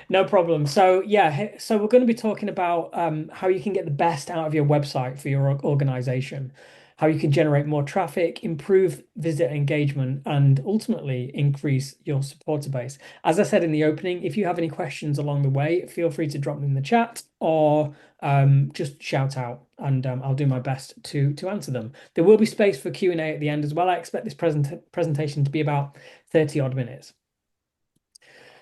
No problem. So yeah, so we're going to be talking about how you can get the best out of your website for your organization, how you can generate more traffic, improve visitor engagement, and ultimately increase your supporter base. As I said in the opening, if you have any questions along the way, feel free to drop them in the chat or just shout out, and I'll do my best to answer them. There will be space for Q&A at the end as well. I expect this presentation to be about 30 odd minutes.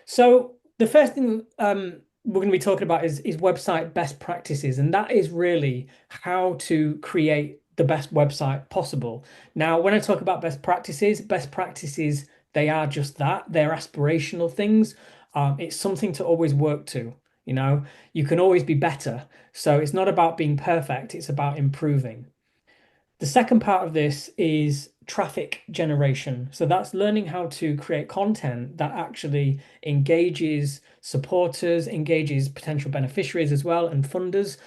So the first thing we're going to be talking about is website best practices, and that is really how to create the best website possible. Now, when I talk about best practices, they are just that. They're aspirational things. It's something to always work to. You know, you can always be better. So it's not about being perfect, it's about improving. The second part of this is traffic generation. So that's learning how to create content that actually engages supporters, engages potential beneficiaries as well, and funders.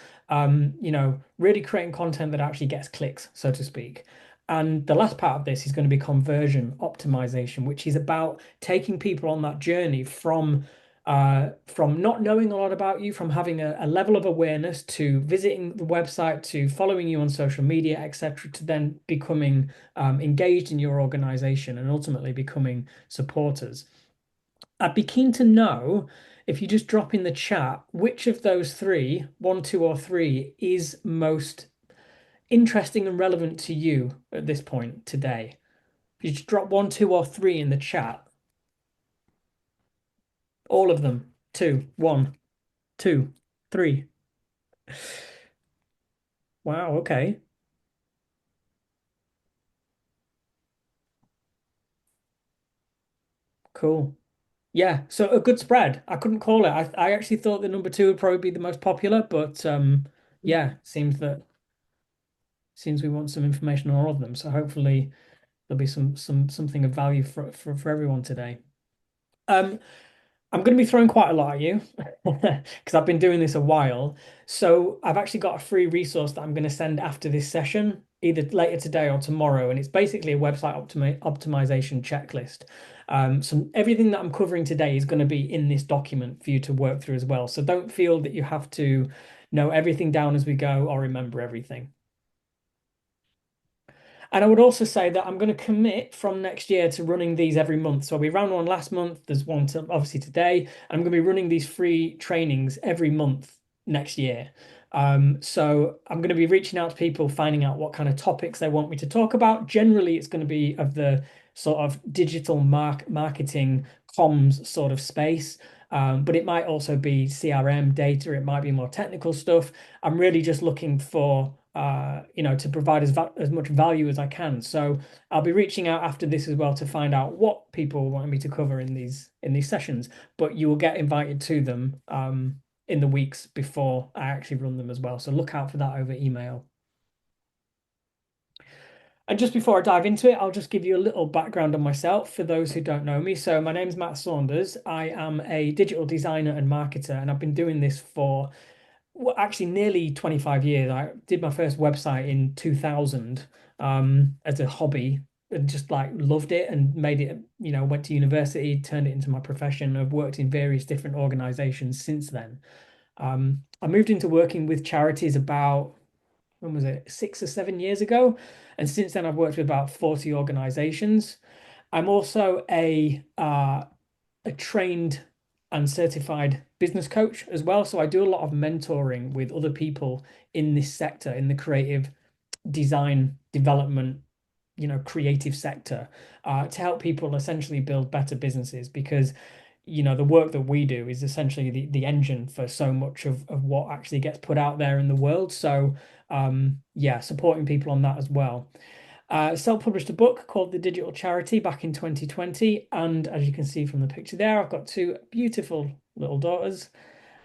Really creating content that actually gets clicks, so to speak. And the last part of this is going to be conversion optimization, which is about taking people on that journey from not knowing a lot about you, from having a level of awareness to visiting the website, to following you on social media, etc., to then becoming engaged in your organization and ultimately becoming supporters. I'd be keen to know if you just drop in the chat which of those three, one, two, or three, is most interesting and relevant to you at this point today. If you just drop one, two, or three in the chat, all of them, two, one, two, three. Wow, okay. Cool. Yeah, so a good spread. I couldn't call it. I actually thought the number two would probably be the most popular, but yeah, seems we want some information on all of them. So hopefully there'll be something of value for everyone today. Um, I'm going to be throwing quite a lot at you because I've been doing this a while. So I've actually got a free resource that I'm going to send after this session, either later today or tomorrow. And it's basically a website optimization checklist. So everything that I'm covering today is going to be in this document for you to work through as well. So don't feel that you have to know everything down as we go or remember everything. And I would also say that I'm going to commit from next year to running these every month. So we ran one last month. There's one to, obviously today. I'm going to be running these free trainings every month next year. So I'm going to be reaching out to people, finding out what kind of topics they want me to talk about. Generally, it's going to be of the sort of digital marketing comms sort of space. But it might also be CRM data. It might be more technical stuff. I'm really just looking for to provide as much value as I can. So I'll be reaching out after this as well to find out what people want me to cover in these sessions. But you will get invited to them in the weeks before I actually run them as well. So look out for that over email. And just before I dive into it, I'll just give you a little background on myself for those who don't know me. So my name's Matt Saunders. I am a digital designer and marketer, and I've been doing this for well, actually nearly 25 years. I did my first website in 2000 as a hobby and just like loved it and made it, went to university, turned it into my profession. I've worked in various different organizations since then. I moved into working with charities about, when was it, 6 or 7 years ago. And since then, I've worked with about 40 organizations. I'm also a trained and certified business coach as well. So I do a lot of mentoring with other people in this sector, in the creative design development, creative sector, to help people essentially build better businesses because the work that we do is essentially the engine for so much of what actually gets put out there in the world. So yeah, supporting people on that as well. Self-published a book called The Digital Charity back in 2020. And as you can see from the picture there, I've got two beautiful little daughters.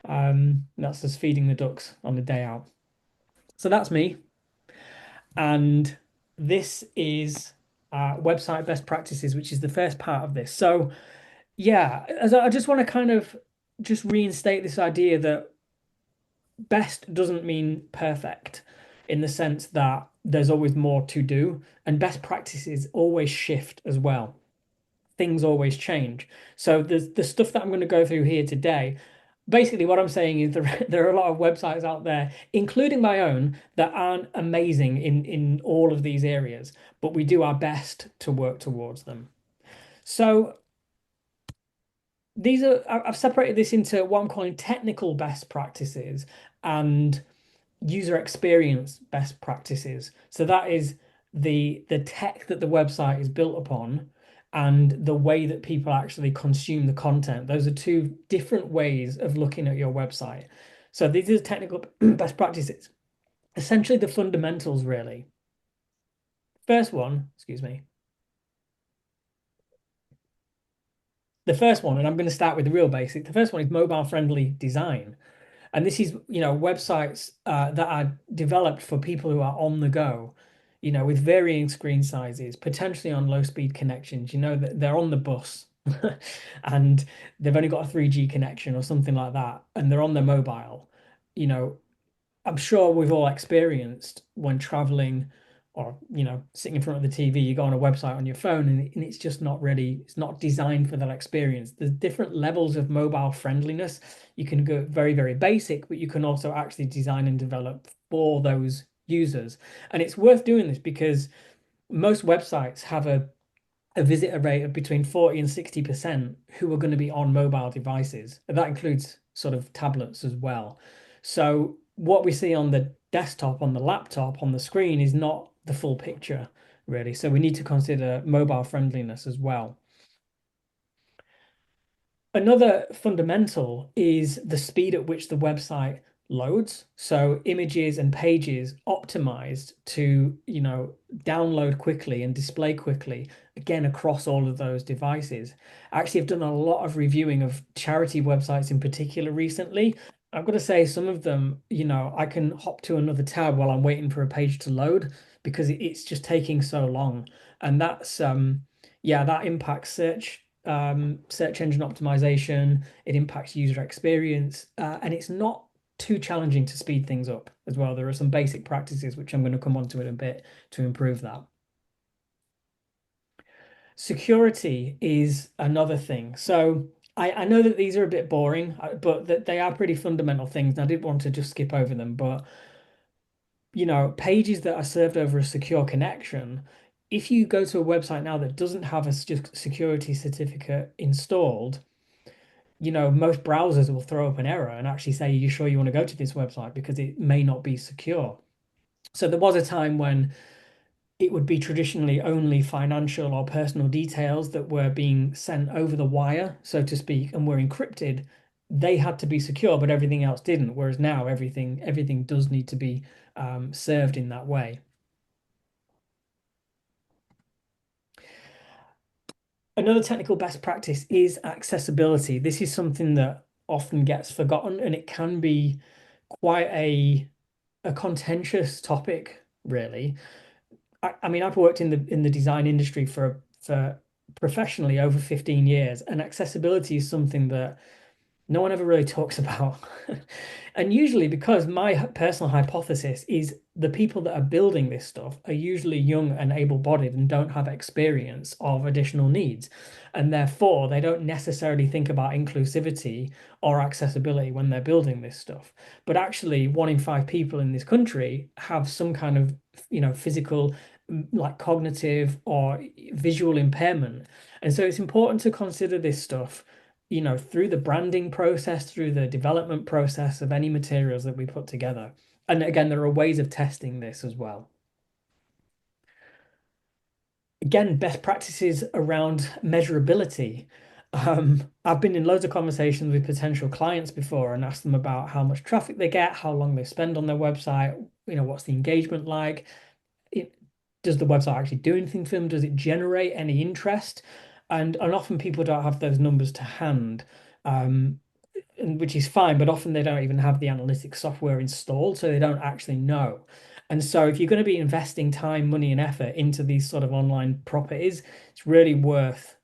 That's us feeding the ducks on the day out. So that's me. And this is website best practices, which is the first part of this. So yeah, as I just want to kind of just reinstate this idea that best doesn't mean perfect in the sense that there's always more to do, and best practices always shift as well. Things always change. So the stuff that I'm going to go through here today, Basically, what I'm saying is there are a lot of websites out there, including my own, that aren't amazing in all of these areas, but we do our best to work towards them. So I've separated this into what I'm calling technical best practices and user experience best practices. So that is the tech that the website is built upon and the way that people actually consume the content. Those are two different ways of looking at your website. So these are technical best practices. Essentially the fundamentals, really. First one, excuse me. The first one, and I'm going to start with the real basic. The first one is mobile friendly design. And this is, websites that are developed for people who are on the go, with varying screen sizes, potentially on low speed connections. That they're on the bus and they've only got a 3G connection or something like that, and they're on their mobile. You know, I'm sure we've all experienced when traveling or, sitting in front of the TV, you go on a website on your phone and it's just not really, it's not designed for that experience. There's different levels of mobile friendliness. You can go very, very basic, but you can also actually design and develop for those users. And it's worth doing this because most websites have a visitor rate of between 40 and 60% who are going to be on mobile devices. And that includes sort of tablets as well. So what we see on the desktop, on the laptop, on the screen is not the full picture, really. So we need to consider mobile friendliness as well. Another fundamental is the speed at which the website loads. So images and pages optimized to, download quickly and display quickly, again, across all of those devices. I actually have done a lot of reviewing of charity websites in particular recently. I've got to say, some of them, I can hop to another tab while I'm waiting for a page to load because it's just taking so long. And yeah, that impacts search engine optimization. It impacts user experience, and it's not too challenging to speed things up as well. There are some basic practices which I'm going to come on to in a bit to improve that. Security is another thing. So I know that these are a bit boring, but that they are pretty fundamental things. And I did want to just skip over them, but pages that are served over a secure connection, if you go to a website now that doesn't have a security certificate installed, most browsers will throw up an error and actually say, "You sure you want to go to this website?" because it may not be secure. So there was a time when it would be traditionally only financial or personal details that were being sent over the wire, so to speak, and were encrypted. They had to be secure, but everything else didn't. Whereas now everything does need to be served in that way. Another technical best practice is accessibility. This is something that often gets forgotten, and it can be quite a contentious topic, really. I mean, I've worked in the design industry for professionally over 15 years, and accessibility is something that no one ever really talks about. And usually, because my personal hypothesis is the people that are building this stuff are usually young and able-bodied and don't have experience of additional needs. And therefore, they don't necessarily think about inclusivity or accessibility when they're building this stuff. But actually, one in five people in this country have some kind of, physical, like cognitive or visual impairment. And so it's important to consider this stuff through the branding process, through the development process of any materials that we put together. And again, there are ways of testing this as well. Again, best practices around measurability. I've been in loads of conversations with potential clients before and asked them about how much traffic they get, how long they spend on their website, what's the engagement like. It, does the website actually do anything for them? Does it generate any interest? And often people don't have those numbers to hand. And which is fine, but often they don't even have the analytics software installed, so they don't actually know. And so if you're going to be investing time, money, and effort into these sort of online properties, it's really worth,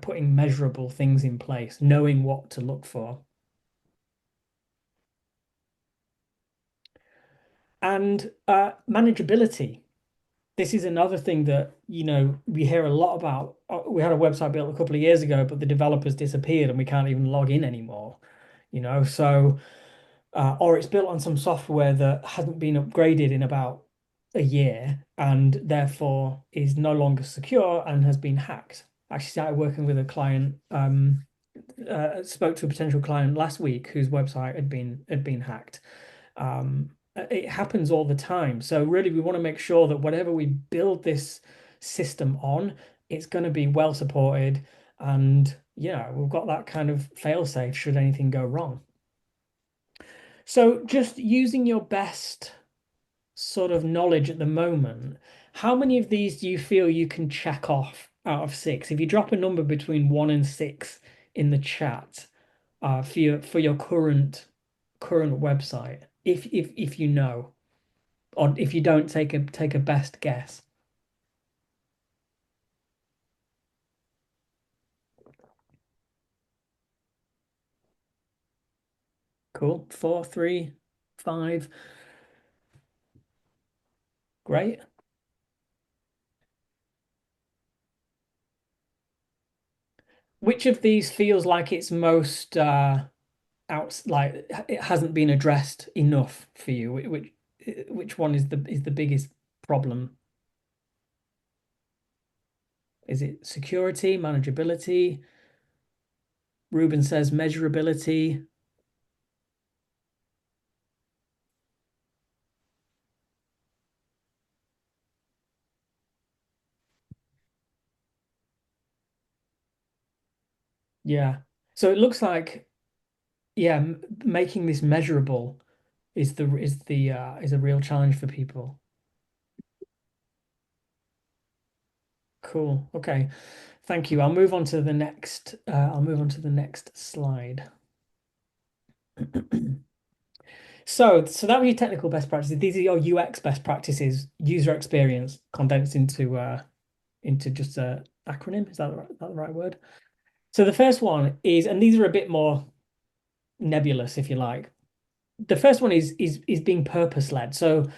putting measurable things in place, knowing what to look for. And manageability. This is another thing that, we hear a lot about. We had a website built a couple of years ago, but the developers disappeared and we can't even log in anymore. So or it's built on some software that hasn't been upgraded in about a year and therefore is no longer secure and has been hacked. I actually started working with a client, spoke to a potential client last week whose website had been hacked. It happens all the time. So really, we want to make sure that whatever we build this system on, it's going to be well supported, and we've got that kind of fail safe should anything go wrong. So just using your best sort of knowledge at the moment, how many of these do you feel you can check off out of six? If you drop a number between one and six in the chat, for your current website, if you know, or if you don't, take a best guess. Cool. Four, three, five. Great. Which of these feels like it's most like it hasn't been addressed enough for you? Which one is the biggest problem? Is it security, manageability? Ruben says measurability. Yeah. So it looks like, yeah, making this measurable is a real challenge for people. Cool. Okay. Thank you. I'll move on to the next slide. So that was your technical best practices. These are your UX best practices, user experience condensed into just a acronym. Is that the right word? So the first one is, and these are a bit more nebulous, if you like. The first one is being purpose led. So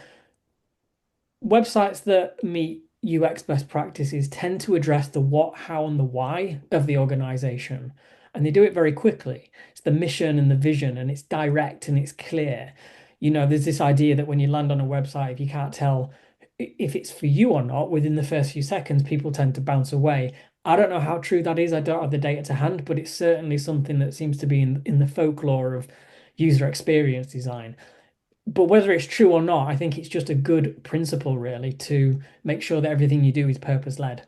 websites that meet UX best practices tend to address the what, how, and the why of the organization. And they do it very quickly. It's the mission and the vision, and it's direct and it's clear. There's this idea that when you land on a website, if you can't tell if it's for you or not within the first few seconds, people tend to bounce away. I don't know how true that is. I don't have the data to hand, but it's certainly something that seems to be in the folklore of user experience design. But whether it's true or not, I think it's just a good principle, really, to make sure that everything you do is purpose led.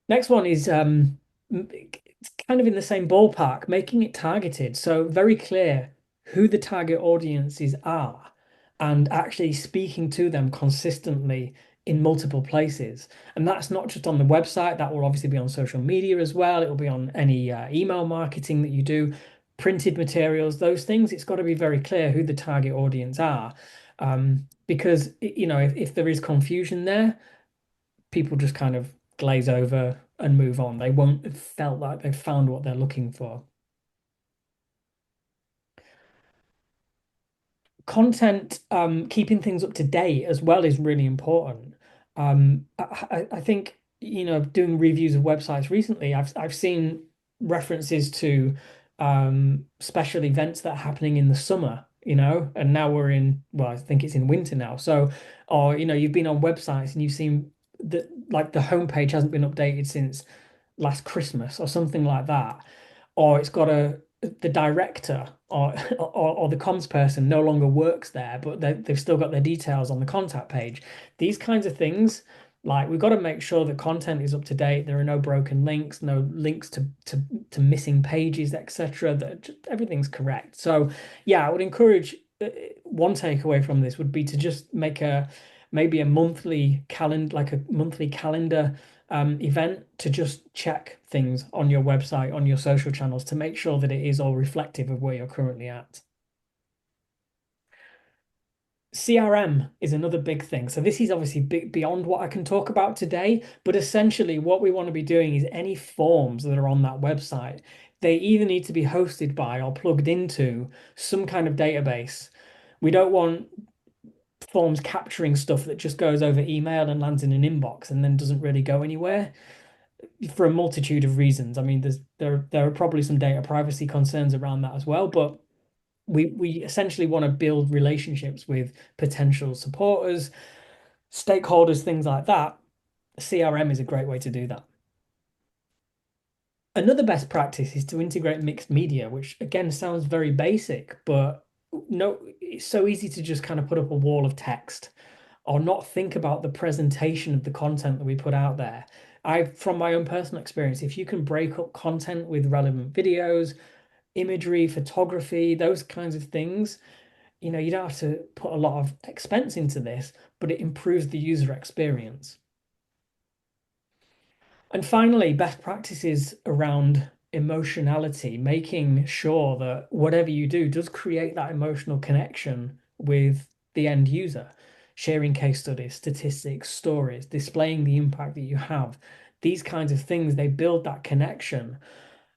Next one is it's kind of in the same ballpark, making it targeted. So very clear who the target audiences are and actually speaking to them consistently in multiple places. And that's not just on the website, that will obviously be on social media as well. It will be on any email marketing that you do, printed materials, those things. It's got to be very clear who the target audience are. Because if there is confusion there, people just kind of glaze over and move on. They won't have felt like they've found what they're looking for. Content, keeping things up to date as well is really important. I think, doing reviews of websites recently, I've seen references to special events that are happening in the summer, and now well, I think it's in winter now. So, or, you've been on websites and you've seen that like the homepage hasn't been updated since last Christmas or something like that, or it's got the director or the comms person no longer works there, but they've still got their details on the contact page. These kinds of things, like we've got to make sure that content is up to date. There are no broken links, no links to missing pages, etc. That everything's correct. So yeah, I would encourage one takeaway from this would be to just make maybe a monthly calendar, like a monthly calendar event to just check things on your website, on your social channels to make sure that it is all reflective of where you're currently at. CRM is another big thing. So this is obviously big beyond what I can talk about today, but essentially what we want to be doing is any forms that are on that website, they either need to be hosted by or plugged into some kind of database. We don't want forms capturing stuff that just goes over email and lands in an inbox and then doesn't really go anywhere. for a multitude of reasons. I mean, there are probably some data privacy concerns around that as well, but we essentially want to build relationships with potential supporters, stakeholders, things like that. CRM is a great way to do that. Another best practice is to integrate mixed media, which again sounds very basic, but no, it's so easy to just kind of put up a wall of text or not think about the presentation of the content that we put out there. From my own personal experience, if you can break up content with relevant videos, imagery, photography, those kinds of things, you don't have to put a lot of expense into this, but it improves the user experience. And finally, best practices around emotionality, making sure that whatever you do does create that emotional connection with the end user, sharing case studies, statistics, stories, displaying the impact that you have. These kinds of things, they build that connection.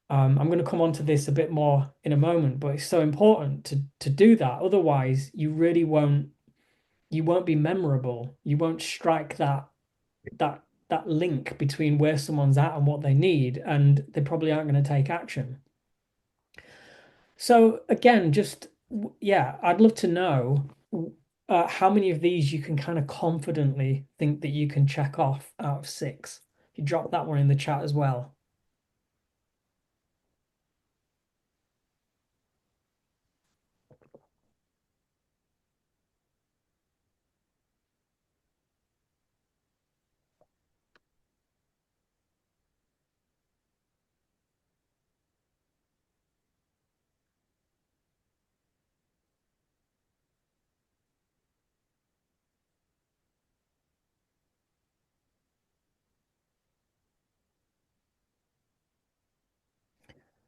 I'm going to come on to this a bit more in a moment, but it's so important to do that. Otherwise, you won't be memorable. You won't strike that that link between where someone's at and what they need, and they probably aren't going to take action. So again, yeah, I'd love to know how many of these you can kind of confidently think that you can check off out of six. You drop that one in the chat as well.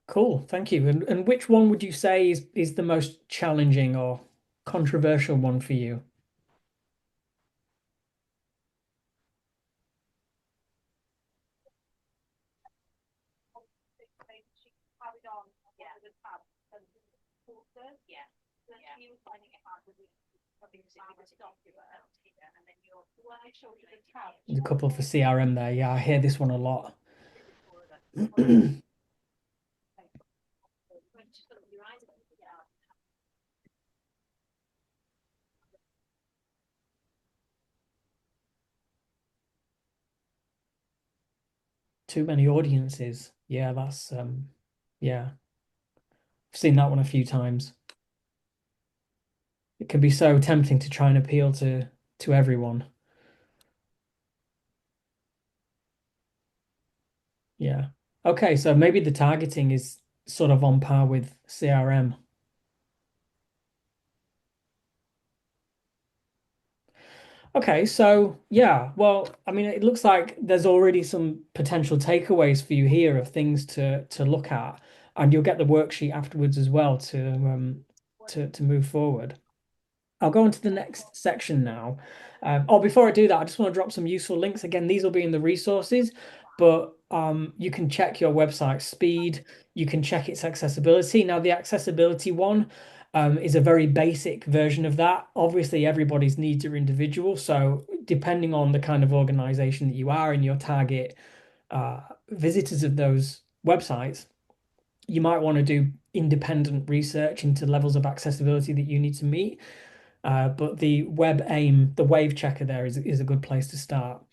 Cool, thank you. And which one would you say is the most challenging or controversial one for you? There's a couple for CRM there. Yeah, I hear this one a lot. Too many audiences. Yeah, yeah, I've seen that one a few times. It can be so tempting to try and appeal to everyone. Yeah. Okay, so maybe the targeting is sort of on par with CRM. Okay, so yeah, well, I mean, it looks like there's already some potential takeaways for you here of things to look at, and you'll get the worksheet afterwards as well to move forward. I'll go on to the next section now. Before I do that, I just want to drop some useful links. Again, these will be in the resources, but you can check your website speed. You can check its accessibility. Now, the accessibility one is a very basic version of that. Obviously, everybody's needs are individual. So, depending on the kind of organization that you are and your target uh, visitors of those websites, you might want to do independent research into levels of accessibility that you need to meet. But the web aim, the wave checker there is a good place to start.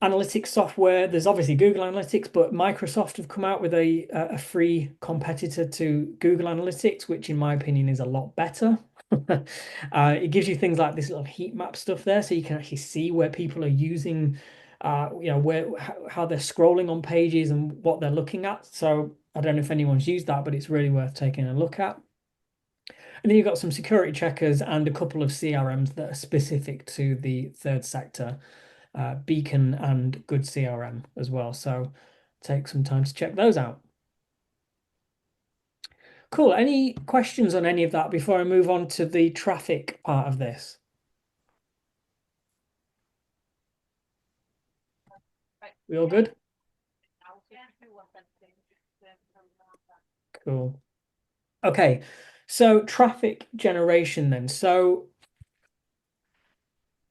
Analytics software, there's obviously Google Analytics, but Microsoft have come out with a free competitor to Google Analytics, which in my opinion is a lot better. It gives you things like this little heat map stuff there, so you can actually see where people are using, where how they're scrolling on pages and what they're looking at. So I don't know if anyone's used that, but it's really worth taking a look at. And then you've got some security checkers and a couple of CRMs that are specific to the third sector, Beacon and Good CRM as well. So take some time to check those out. Cool. Any questions on any of that before I move on to the traffic part of this? We all good? Cool. Okay. So traffic generation then. So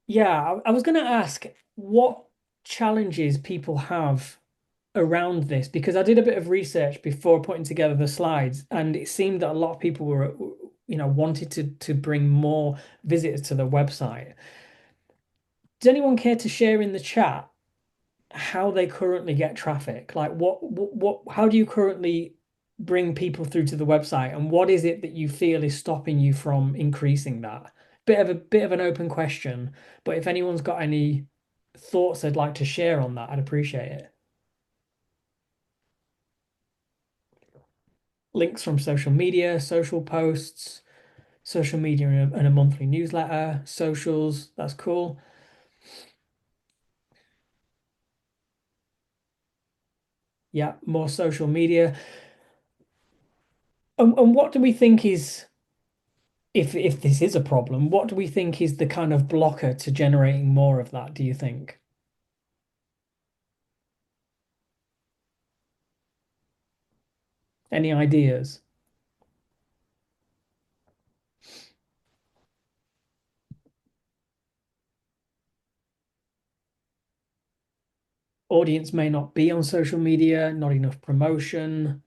yeah, I was going to ask what. challenges people have around this? Because I did a bit of research before putting together the slides, and it seemed that a lot of people were, wanted to bring more visitors to the website. Does anyone care to share in the chat how they currently get traffic? Like how do you currently bring people through to the website, and what is it that you feel is stopping you from increasing that? Bit of an open question, but if anyone's got any thoughts they'd like to share on that, I'd appreciate it. Links from social media, social posts, social media and a monthly newsletter, socials, that's cool. Yeah, more social media. And what do we think is if this is a problem, what do we think is the kind of blocker to generating more of that, do you think? Any ideas? Audience may not be on social media, not enough promotion,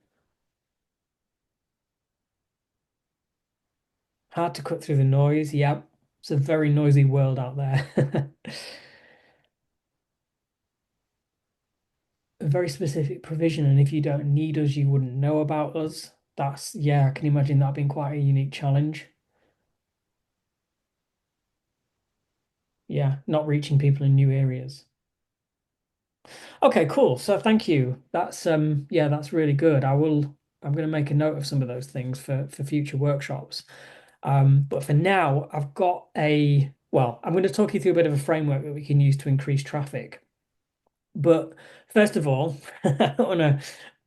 hard to cut through the noise. Yep, it's a very noisy world out there. A very specific provision, and if you don't need us, you wouldn't know about us. That's, yeah, I can imagine that being quite a unique challenge. Yeah, not reaching people in new areas. Okay, cool. So thank you. That's yeah, that's really good. I'm going to make a note of some of those things for future workshops. But for now, I'm going to talk you through a bit of a framework that we can use to increase traffic. But first of all, I don't want to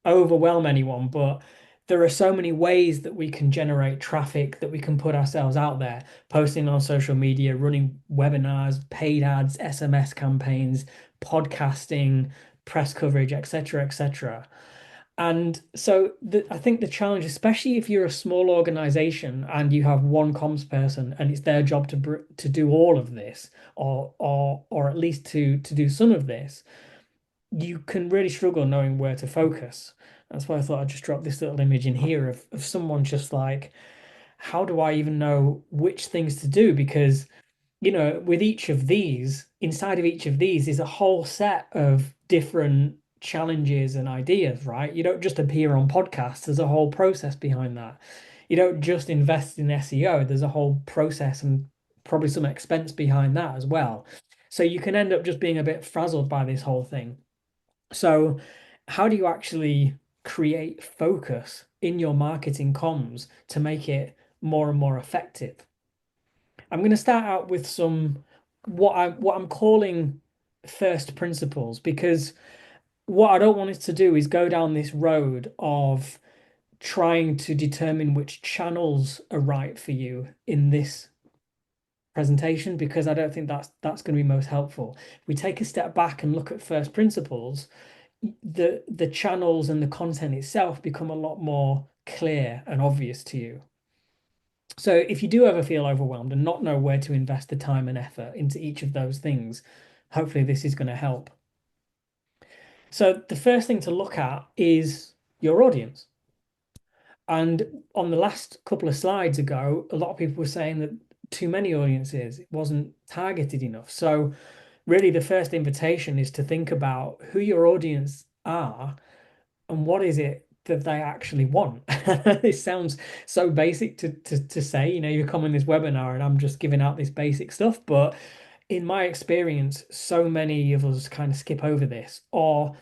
overwhelm anyone, but there are so many ways that we can generate traffic, that we can put ourselves out there, posting on social media, running webinars, paid ads, SMS campaigns, podcasting, press coverage, etc., etc. And so I think the challenge, especially if you're a small organization and you have one comms person and it's their job to do all of this, or at least to do some of this, you can really struggle knowing where to focus. That's why I thought I'd just drop this little image in here of someone just like, how do I even know which things to do? Because, with each of these, inside of each of these is a whole set of different challenges and ideas, right? You don't just appear on podcasts, there's a whole process behind that. You don't just invest in SEO, there's a whole process and probably some expense behind that as well. So you can end up just being a bit frazzled by this whole thing. So, how do you actually create focus in your marketing comms to make it more and more effective? I'm going to start out with some what I'm calling first principles, because what I don't want us to do is go down this road of trying to determine which channels are right for you in this presentation, because I don't think that's going to be most helpful. If we take a step back and look at first principles, the channels and the content itself become a lot more clear and obvious to you. So if you do ever feel overwhelmed and not know where to invest the time and effort into each of those things, hopefully this is going to help. So the first thing to look at is your audience. And on the last couple of slides ago, a lot of people were saying that too many audiences, it wasn't targeted enough. So really the first invitation is to think about who your audience are and what is it that they actually want. This sounds so basic to say, you come in this webinar and I'm just giving out this basic stuff, but in my experience, so many of us kind of skip over this, or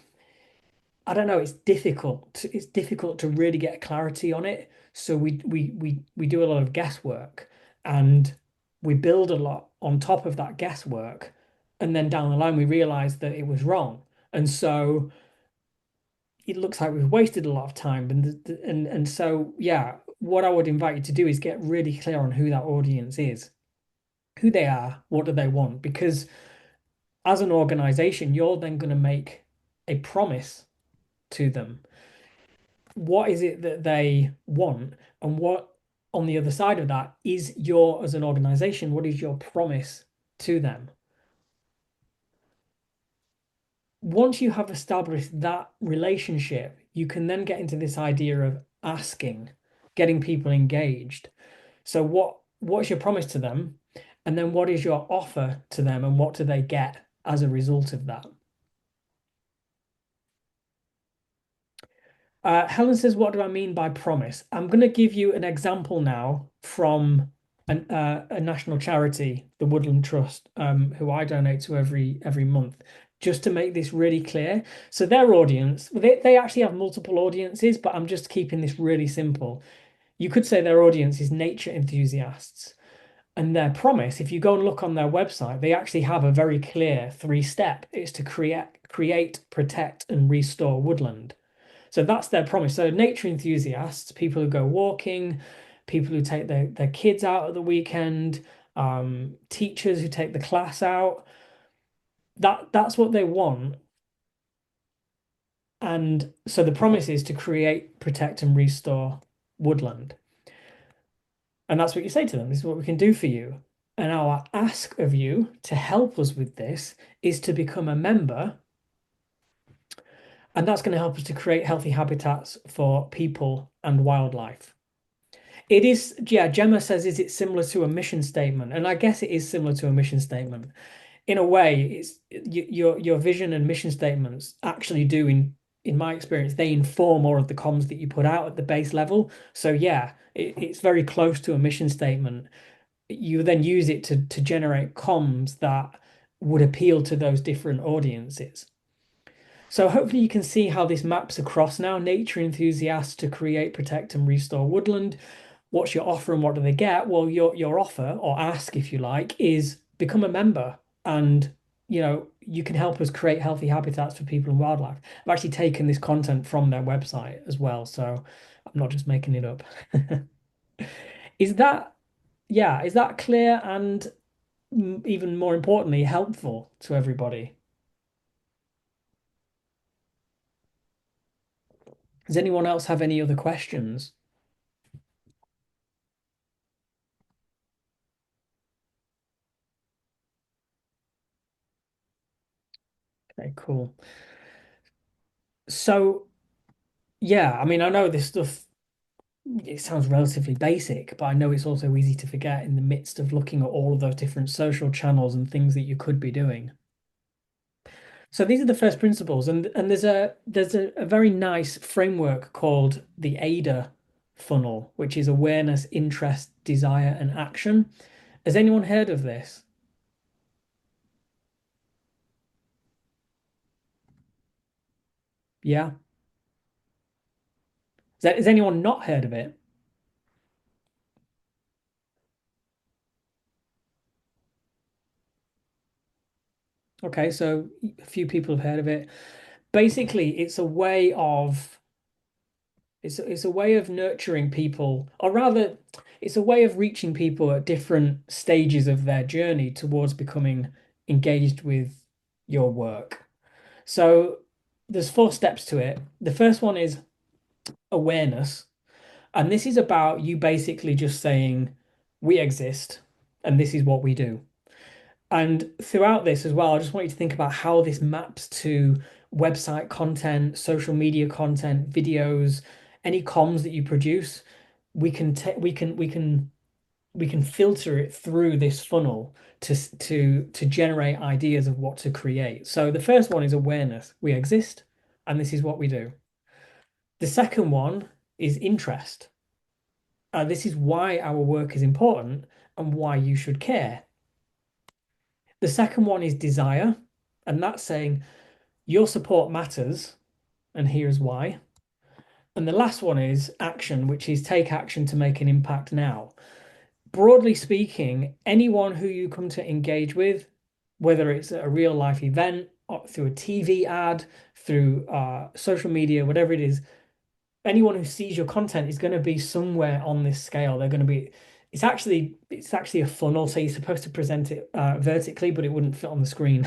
I don't know, it's difficult to really get clarity on it. So we do a lot of guesswork, and we build a lot on top of that guesswork, and then down the line we realize that it was wrong. And so it looks like we've wasted a lot of time. And so, yeah, what I would invite you to do is get really clear on who that audience is, who they are, what do they want, because as an organization, you're then going to make a promise to them. What is it that they want? And what, on the other side of that, is your, as an organization, what is your promise to them? once you have established that relationship, you can then get into this idea of asking, getting people engaged. So what's your promise to them? And then what is your offer to them and what do they get as a result of that? Helen says, what do I mean by promise? I'm going to give you an example now from a national charity, the Woodland Trust, who I donate to every month, just to make this really clear. So their audience, they actually have multiple audiences, but I'm just keeping this really simple. You could say their audience is nature enthusiasts. And their promise, if you go and look on their website, they actually have a very clear three-step. It's to create, protect, and restore woodland. So that's their promise. So nature enthusiasts, people who go walking, people who take their kids out at the weekend, teachers who take the class out, that's what they want. And so the promise is to create, protect, and restore woodland. And that's what you say to them. This is what we can do for you. And our ask of you to help us with this is to become a member. And that's going to help us to create healthy habitats for people and wildlife. It is, yeah, Gemma says, is it similar to a mission statement? And I guess it is similar to a mission statement. In a way, it's your vision and mission statements actually do in my experience, they inform more of the comms that you put out at the base level. So yeah, it's very close to a mission statement. You then use it to generate comms that would appeal to those different audiences. So hopefully you can see how this maps across now. Nature enthusiasts to create, protect, and restore woodland. What's your offer and what do they get? Well, your offer or ask, if you like, is become a member and you can help us create healthy habitats for people and wildlife. I've actually taken this content from their website as well, so I'm not just making it up. Is that, yeah, is that clear and even more importantly, helpful to everybody? Does anyone else have any other questions? Okay, cool. So, yeah, I mean, I know this stuff, it sounds relatively basic, but I know it's also easy to forget in the midst of looking at all of those different social channels and things that you could be doing. So these are the first principles, and there's a very nice framework called the AIDA funnel, which is awareness, interest, desire, and action. Has anyone heard of this? Yeah. Has anyone not heard of it? Okay, so a few people have heard of it. Basically, it's a way of nurturing people, or rather, it's a way of reaching people at different stages of their journey towards becoming engaged with your work. So there's four steps to it. The first one is awareness, and this is about you basically just saying, we exist, and this is what we do. And throughout this as well, I just want you to think about how this maps to website content, social media content, videos, any comms that you produce. We can filter it through this funnel to generate ideas of what to create. So the first one is awareness. We exist, and this is what we do. The second one is interest. This is why our work is important and why you should care. The second one is desire, and that's saying your support matters, and here's why. And the last one is action, which is take action to make an impact now. Broadly speaking, anyone who you come to engage with, whether it's a real life event, or through a TV ad, through social media, whatever it is, anyone who sees your content is going to be somewhere on this scale. They're going to be, it's actually a funnel, so you're supposed to present it vertically, but it wouldn't fit on the screen.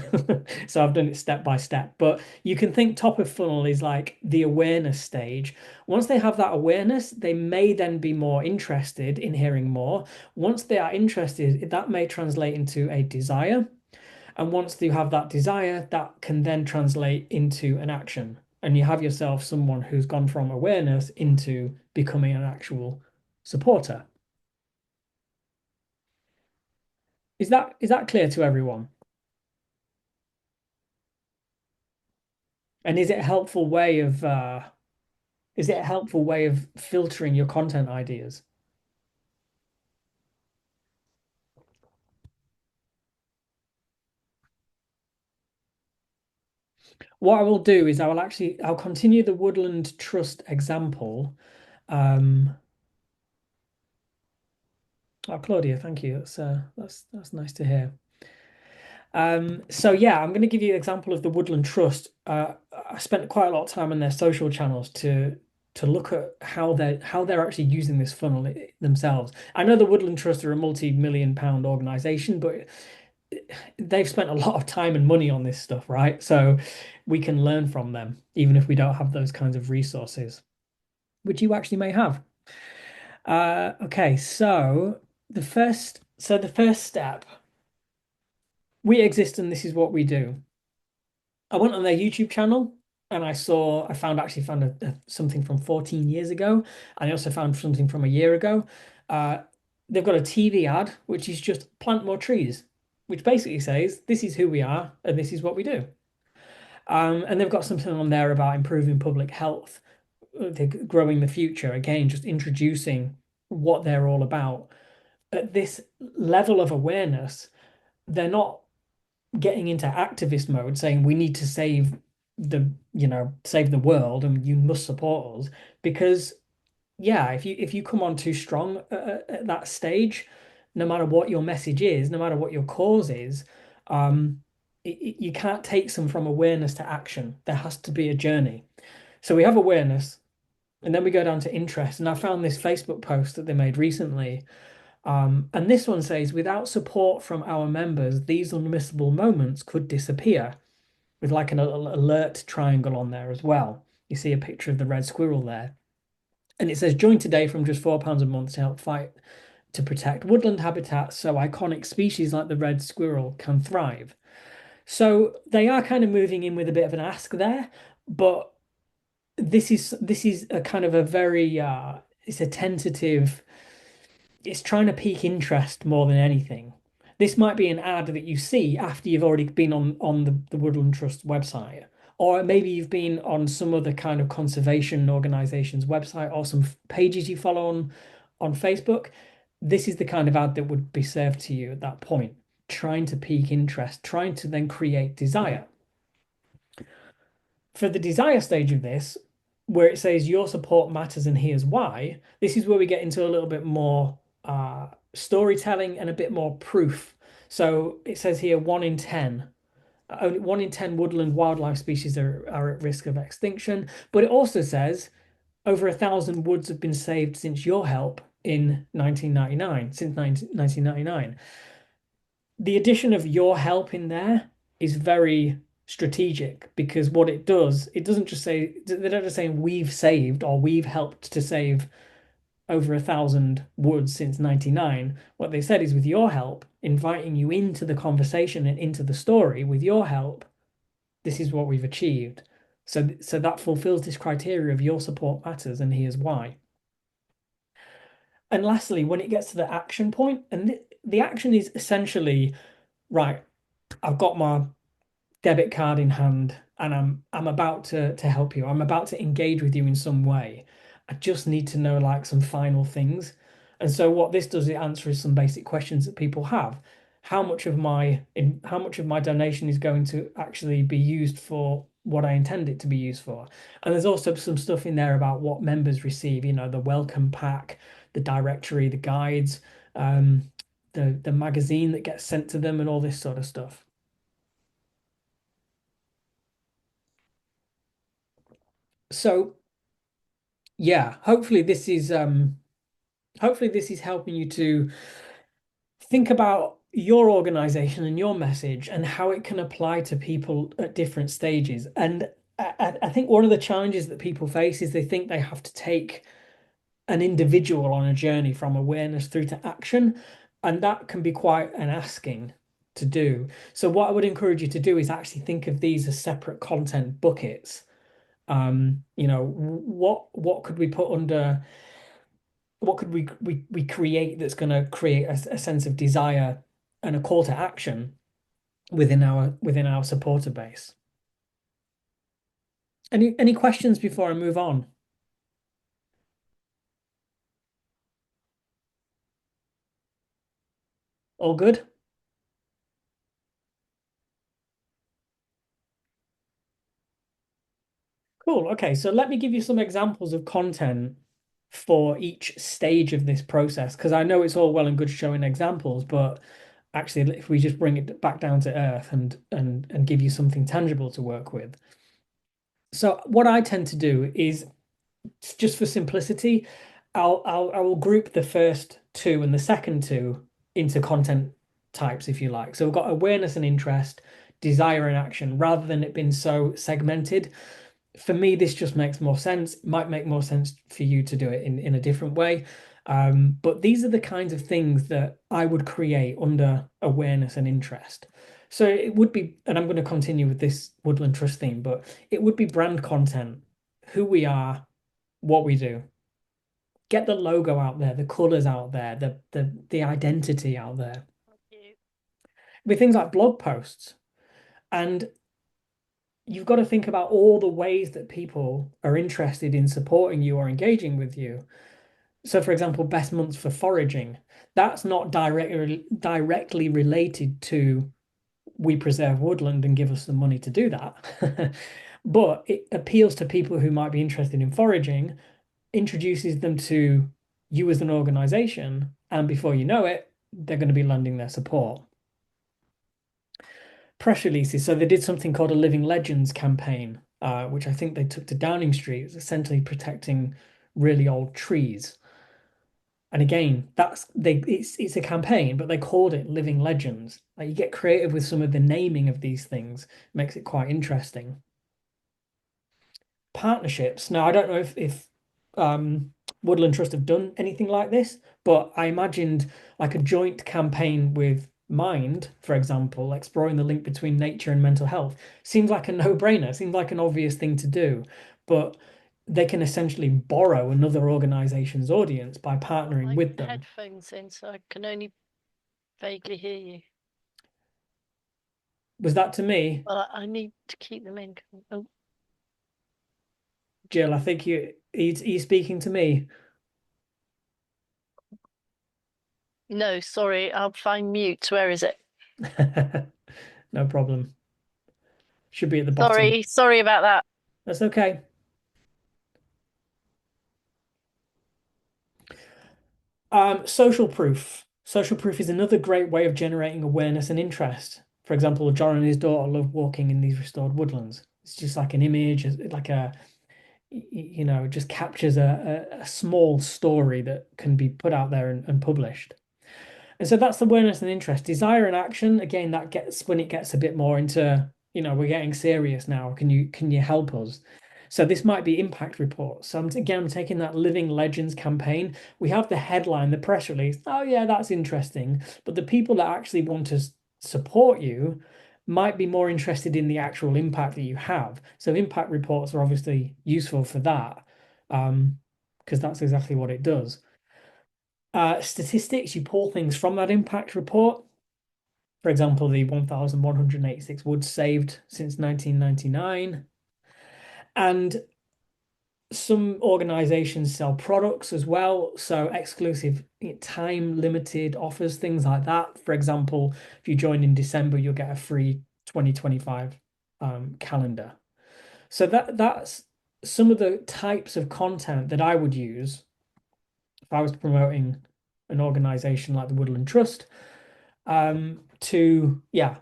So I've done it step by step. But you can think top of funnel is like the awareness stage. Once they have that awareness, they may then be more interested in hearing more. Once they are interested, that may translate into a desire. And once you have that desire, that can then translate into an action. And you have yourself someone who's gone from awareness into becoming an actual supporter. Is that clear to everyone? And is it a helpful way of filtering your content ideas? What I will do is I'll continue the Woodland Trust example. Um, oh, Claudia, thank you. That's nice to hear. So yeah, I'm going to give you an example of the Woodland Trust. I spent quite a lot of time on their social channels to look at how they're actually using this funnel themselves. I know the Woodland Trust are a multi-million pound organization, but they've spent a lot of time and money on this stuff, right? So we can learn from them, even if we don't have those kinds of resources, which you actually may have. Okay, so the first step, we exist and this is what we do. I went on their YouTube channel and I found something from 14 years ago. And I also found something from a year ago. Uh, they've got a TV ad, which is just plant more trees, which basically says this is who we are and this is what we do. And they've got something on there about improving public health, growing the future. Again, just introducing what they're all about. At this level of awareness, they're not getting into activist mode saying we need to save the world and you must support us because yeah, if you come on too strong at that stage, no matter what your message is, no matter what your cause is, you can't take some from awareness to action. There has to be a journey. So we have awareness and then we go down to interest. And I found this Facebook post that they made recently. And this one says, without support from our members, these unmissable moments could disappear, with like an alert triangle on there as well. You see a picture of the red squirrel there. And it says, join today from just £4 a month to help fight to protect woodland habitats so iconic species like the red squirrel can thrive. So they are kind of moving in with a bit of an ask there, but this is a kind of a very it's a tentative, it's trying to pique interest more than anything. This might be an ad that you see after you've already been on the Woodland Trust website, or maybe you've been on some other kind of conservation organization's website or some pages you follow on Facebook. This is the kind of ad that would be served to you at that point, trying to pique interest, trying to then create desire. For the desire stage of this, where it says your support matters and here's why, this is where we get into a little bit more storytelling and a bit more proof. So it says here 1 in 10. Only 1 in 10 woodland wildlife species are at risk of extinction. But it also says over 1,000 woods have been saved since your help in 1999, since 1999. The addition of your help in there is very strategic because what it does, it doesn't just say, they don't just say we've saved or we've helped to save over 1,000 woods since 99. What they said is with your help, inviting you into the conversation and into the story, with your help, this is what we've achieved. So that fulfills this criteria of your support matters and here's why. And lastly, when it gets to the action point, and the action is essentially, right, I've got my debit card in hand and I'm about to help you. I'm about to engage with you in some way. I just need to know like some final things. And so what this does, it answers some basic questions that people have. How much of my donation is going to actually be used for what I intend it to be used for? And there's also some stuff in there about what members receive, the welcome pack, the directory, the guides, the magazine that gets sent to them and all this sort of stuff. So yeah, hopefully this is helping you to think about your organization and your message and how it can apply to people at different stages. And I think one of the challenges that people face is they think they have to take an individual on a journey from awareness through to action, and that can be quite an asking. to do. So what I would encourage you to do is actually think of these as separate content buckets. What could we put under, what could we create that's going to create a sense of desire and a call to action within our supporter base. Any questions before I move on? All good? Cool. Okay, so let me give you some examples of content for each stage of this process, because I know it's all well and good showing examples, but actually, if we just bring it back down to earth and give you something tangible to work with. So what I tend to do is, just for simplicity, I will group the first two and the second two into content types, if you like. So we've got awareness and interest, desire and action, rather than it being so segmented. For me, this just makes more sense. It might make more sense for you to do it in a different way. But these are the kinds of things that I would create under awareness and interest. So it would be, and I'm going to continue with this Woodland Trust theme, but it would be brand content, who we are, what we do. Get the logo out there, the colors out there, the identity out there. You. With things like blog posts. And you've got to think about all the ways that people are interested in supporting you or engaging with you. So, for example, best months for foraging, that's not directly related to we preserve woodland and give us the money to do that. But it appeals to people who might be interested in foraging, introduces them to you as an organization, and before you know it, they're going to be lending their support. Press releases. So they did something called a Living Legends campaign, which I think they took to Downing Street. It's essentially protecting really old trees. And again, it's a campaign, but they called it Living Legends. Like, you get creative with some of the naming of these things, makes it quite interesting. Partnerships. Now, I don't know if Woodland Trust have done anything like this, but I imagined like a joint campaign with Mind, for example, exploring the link between nature and mental health. Seems like a no-brainer, seems like an obvious thing to do, but they can essentially borrow another organization's audience by Got partnering my with them. headphones in, so I can only vaguely hear you. Was that to me, But I need to keep them in. Oh, Jill? I think he's speaking to me. no, sorry, I'll find mute. Where is it? No problem. Should be at the bottom. Sorry about that. That's okay. Social proof. Social proof is another great way of generating awareness and interest. For example, John and his daughter love walking in these restored woodlands. It's just like an image, like just captures a small story that can be put out there and published. And so that's awareness and interest. Desire and action, again, that gets when it gets a bit more into, we're getting serious now. Can you help us? So this might be impact reports. So I'm taking that Living Legends campaign. We have the headline, the press release. Oh yeah, that's interesting. But the people that actually want to support you might be more interested in the actual impact that you have. So impact reports are obviously useful for that, because that's exactly what it does. Statistics, you pull things from that impact report. For example, the 1,186 woods saved since 1999. And some organizations sell products as well. So exclusive time limited offers, things like that. For example, if you join in December, you'll get a free 2025 calendar. So that's some of the types of content that I would use if I was promoting an organization like the Woodland Trust, to yeah,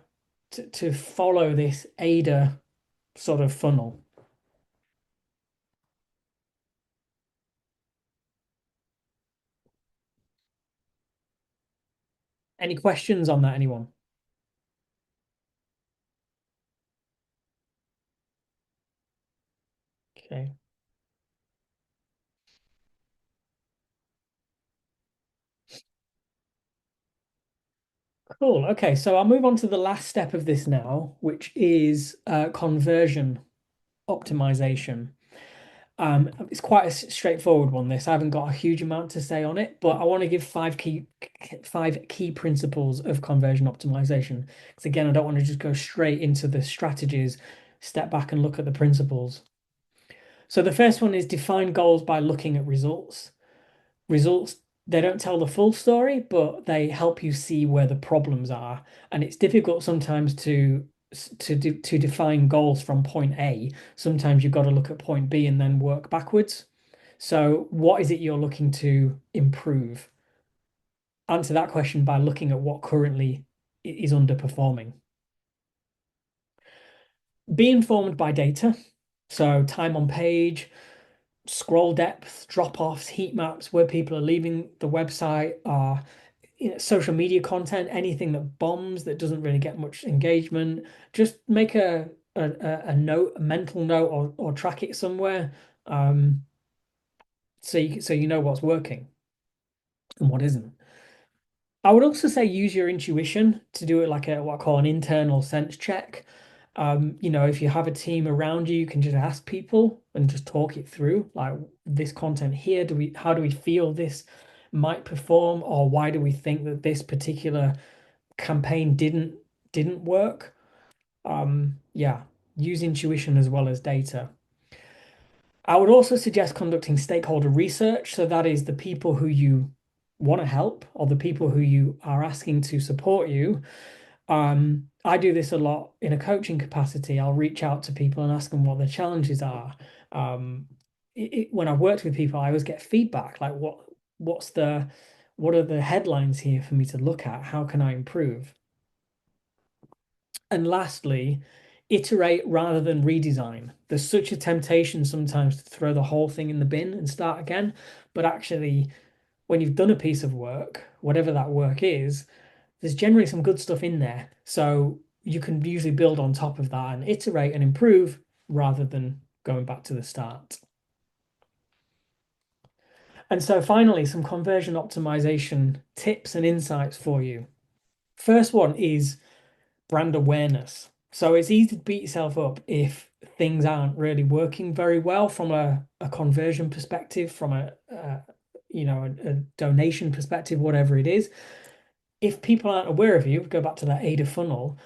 to follow this AIDA sort of funnel. Any questions on that, anyone? Okay. Cool. Okay, so I'll move on to the last step of this now, which is conversion optimization. It's quite a straightforward one, this. I haven't got a huge amount to say on it, but I want to give five key principles of conversion optimization. Because again, I don't want to just go straight into the strategies, step back and look at the principles. So the first one is define goals by looking at results. Results, they don't tell the full story, but they help you see where the problems are. And it's difficult sometimes to define goals from point A. Sometimes you've got to look at point B and then work backwards. So what is it you're looking to improve? Answer that question by looking at what currently is underperforming. Be informed by data. So time on page, scroll depth, drop-offs, heat maps, where people are leaving the website, are social media content, anything that bombs, that doesn't really get much engagement. Just make a note, a mental note, or track it somewhere, um, so you know what's working and what isn't. I would also say use your intuition to do it like a what I call an internal sense check. If you have a team around you, you can just ask people and just talk it through. Like this content here, how do we feel this might perform, or why do we think that this particular campaign didn't work? Yeah, use intuition as well as data. I would also suggest conducting stakeholder research. So that is the people who you want to help or the people who you are asking to support you. I do this a lot in a coaching capacity. I'll reach out to people and ask them what their challenges are. Um, when I've worked with people, I always get feedback like what's the what are the headlines here for me to look at? How can I improve? And lastly, iterate rather than redesign. There's such a temptation sometimes to throw the whole thing in the bin and start again. But actually, when you've done a piece of work, whatever that work is, there's generally some good stuff in there. So you can usually build on top of that and iterate and improve rather than going back to the start. And so finally, some conversion optimization tips and insights for you. First one is brand awareness. So it's easy to beat yourself up if things aren't really working very well from a conversion perspective, from a donation perspective, whatever it is. If people aren't aware of you, go back to that AIDA funnel,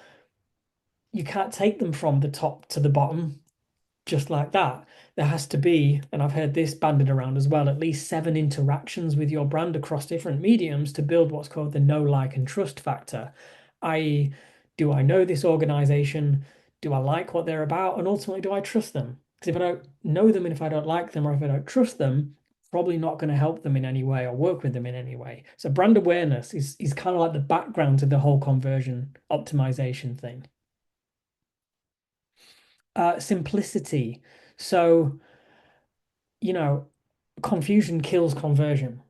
you can't take them from the top to the bottom just like that. There has to be, and I've heard this banded around as well, at least 7 interactions with your brand across different mediums to build what's called the know, like, and trust factor. I.e., do I know this organization? Do I like what they're about? And ultimately, do I trust them? Because if I don't know them and if I don't like them or if I don't trust them, probably not going to help them in any way or work with them in any way. So brand awareness is kind of like the background to the whole conversion optimization thing. Simplicity. So you know, confusion kills conversion.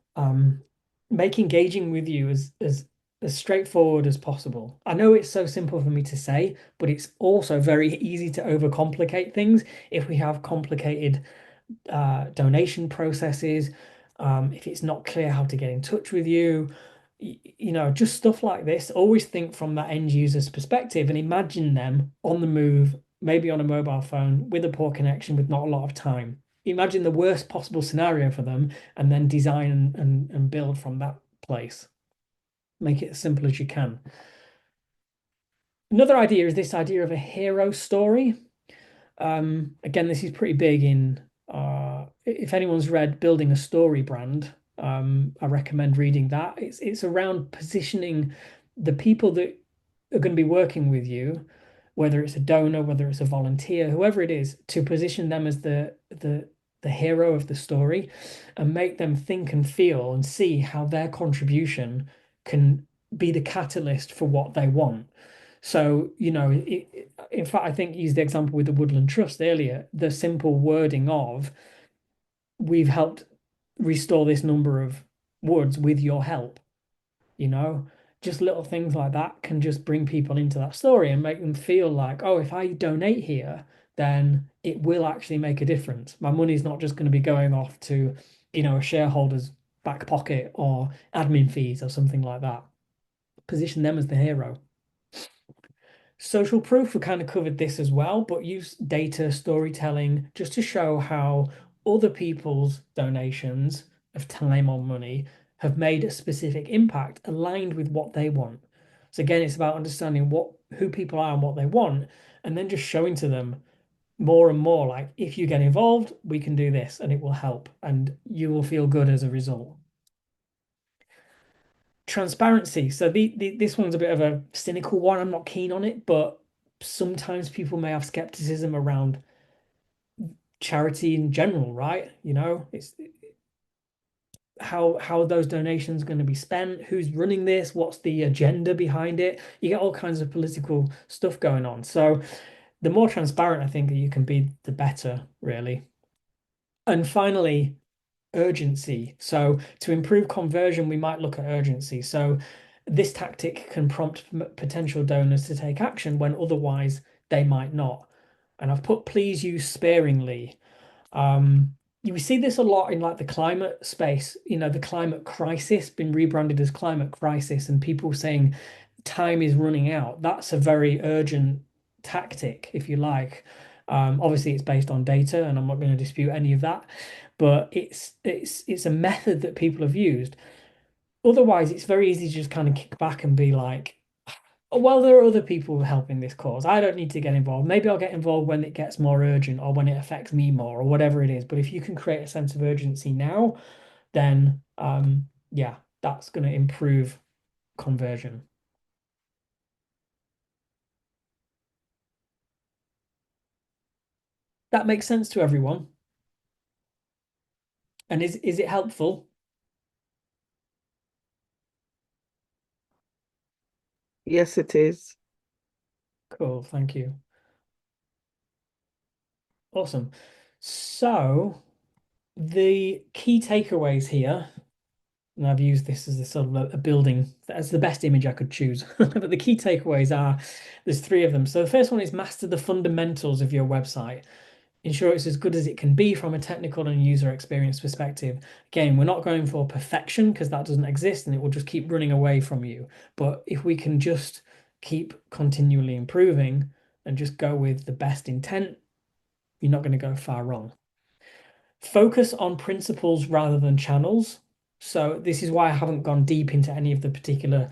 Make engaging with you as straightforward as possible. I know it's so simple for me to say, but it's also very easy to overcomplicate things if we have complicated donation processes, if it's not clear how to get in touch with you, just stuff like this. Always think from that end user's perspective and imagine them on the move, maybe on a mobile phone with a poor connection, with not a lot of time. Imagine the worst possible scenario for them and then design and build from that place. Make it as simple as you can. Another idea is this idea of a hero story. Again, this is pretty big in if anyone's read Building a Story Brand, I recommend reading that. It's around positioning the people that are going to be working with you, whether it's a donor, whether it's a volunteer, whoever it is, to position them as the hero of the story and make them think and feel and see how their contribution can be the catalyst for what they want. So, in fact, I think you used the example with the Woodland Trust earlier, the simple wording of we've helped restore this number of woods with your help, you know, just little things like that can just bring people into that story and make them feel like, oh, if I donate here, then it will actually make a difference. My money's not just going to be going off to, a shareholder's back pocket or admin fees or something like that. position them as the hero. Social proof, we kind of covered this as well, but use data storytelling just to show how other people's donations of time or money have made a specific impact aligned with what they want. So again, it's about understanding what who people are and what they want, and then just showing to them more and more like if you get involved, we can do this and it will help and you will feel good as a result. Transparency. So this one's a bit of a cynical one. I'm not keen on it, but sometimes people may have skepticism around charity in general, right? It's how those donations are going to be spent, who's running this, what's the agenda behind it. You get all kinds of political stuff going on. So the more transparent I think that you can be, the better, really. And finally, urgency. So to improve conversion, we might look at urgency. So this tactic can prompt potential donors to take action when otherwise they might not. And I've put please use sparingly. You see this a lot in like the climate space, the climate crisis, been rebranded as climate crisis, and people saying time is running out. That's a very urgent tactic, if you like. Obviously, it's based on data, and I'm not going to dispute any of that, but it's a method that people have used. Otherwise, it's very easy to just kind of kick back and be like, "Oh, well, there are other people helping this cause. I don't need to get involved. Maybe I'll get involved when it gets more urgent or when it affects me more or whatever it is." But if you can create a sense of urgency now, then yeah, that's going to improve conversion. That makes sense to everyone. And is it helpful? Yes, it is. Cool, thank you. Awesome. So the key takeaways here, and I've used this as a sort of a building as the best image I could choose. But the key takeaways are there's three of them. So the first one is master the fundamentals of your website. Ensure it's as good as it can be from a technical and user experience perspective. Again, we're not going for perfection because that doesn't exist and it will just keep running away from you. But if we can just keep continually improving and just go with the best intent, you're not going to go far wrong. Focus on principles rather than channels. So this is why I haven't gone deep into any of the particular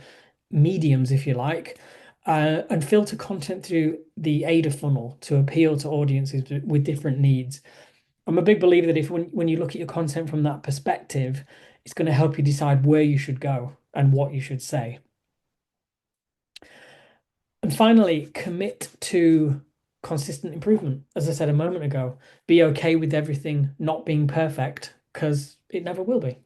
mediums, if you like, and filter content through the AIDA funnel to appeal to audiences with different needs. I'm a big believer that if when you look at your content from that perspective, it's going to help you decide where you should go and what you should say. And finally, commit to consistent improvement. As I said a moment ago, be okay with everything not being perfect because it never will be.